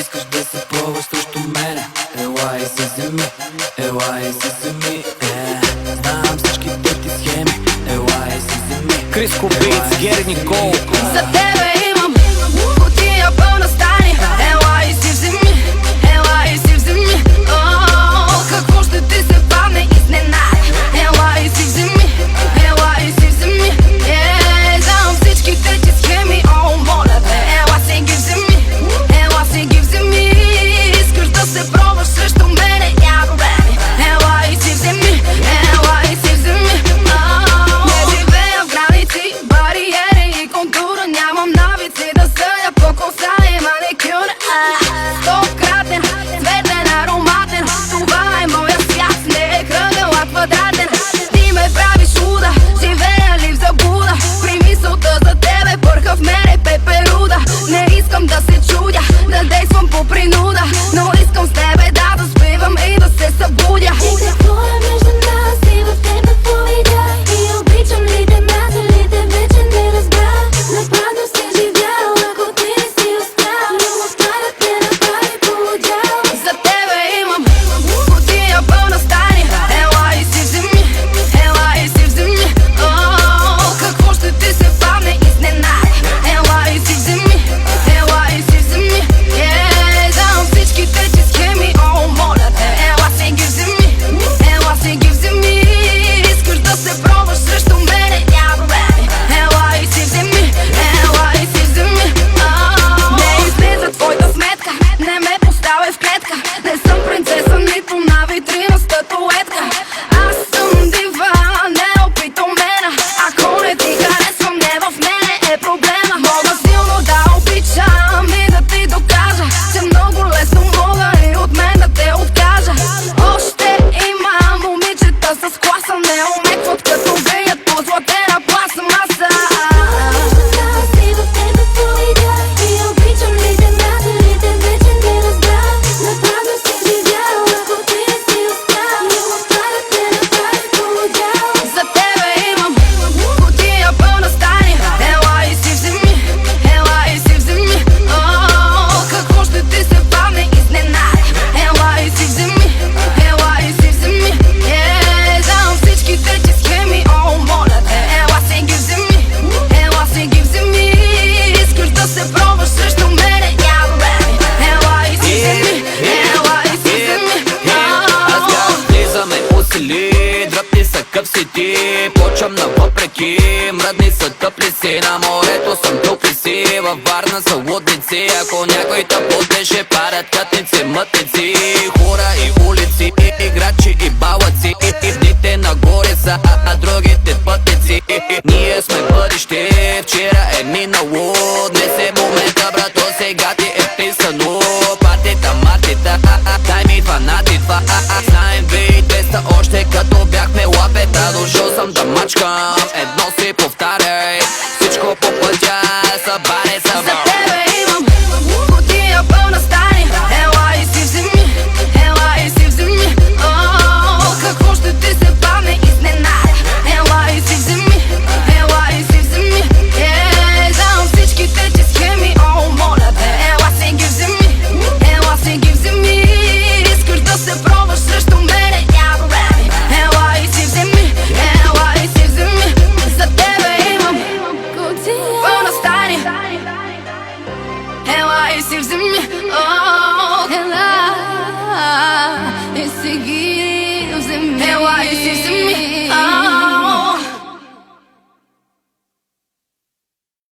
искаш да се пробваш срещу мене, ела и се вземи, ела и се вземи. Знам всичките ти схеми, ела и се вземи. Криско Битс, Гери Никол. За тебе имам кутия пълна стани, ела и си вземи, ела и си вземи. Какво ще ти се падне изненада, ела и си вземи, ела и си вземи. Знам всичките ти схеми, моля те, ела си ги вземи, ела си ги вземи. Искаш да се пробваш срещу мене, няма проблеми, ела и си вземи, ела и си вземи. Не живея в граници, бариери и контура, нямам навици да съня по коса и маникюр. Стократен, цветен, ароматен, това е моя свят, не е кръгъл, а квадратен. Ти ме правиш луда, живея ли в заблуда, при мисълта за тебе бърка в мене пеперуда. Не искам да се чудя, да действам по принуда, но искам с тебе да заспивам и да се събудя. И какво е между нас и в теб какво видя? И обичам ли те, мразя ли те, вече не разбрах. Напразно си живял, ако ти не си остял. Любовта да те направи полудял. За тебе имам кутия пълна стани, ела и си вземи, ела и си вземи. Какво ще ти се падне изненада, ела и си вземи, ела и си вземи. Знам всичките ти схеми, моля те, ела си ги вземи, ела си ги вземи. Искаш да се пробваш срещу мене, няма проблеми, ела и си вземи, ела и си вземи. Не излиза твоята сметка, не ме поставяй в клетка. Не съм принцеса, нито на витрина статуетка. Аз съм дива, неопитомена. Ако не ти харесвам, не в мене е проблема. Мога силно да обичам и да ти докажа, че много лесно мога и от мен да те откажа. Още има момичета с класа, не омекват като веят по златена пластмаса. Между нас и в теб какво видя? И обичам ли те, мразя ли те, вече не разбрах. Напразно си живял, ако ти не си остял. Любовта да те направи полудял. За тебе имам кутия пълна стани, ела и си вземи, ела и си вземи. Какво ще ти се падне изненада, ела и си вземи, ела и си вземи. Знам всичките ти схеми, моля те, ела си ги вземи, ела си ги вземи. Искаш да се пробваш срещу мене, няма проблеми, ела и си вземи, ела и си вземи. Аз казвам, влизаме усили, дръпни са къпсити. Почвам на въпреки, мръдни са тъпли си. На морето съм тупли си, във Варна са лудници. Ако някой те подеше, падат кътници, мътници. Хора и улици, играчи и балъци. Дните нагоре са, а другите пътници. Ние сме бъдеще, вчера е минало. Днес е момента, брато, сега ти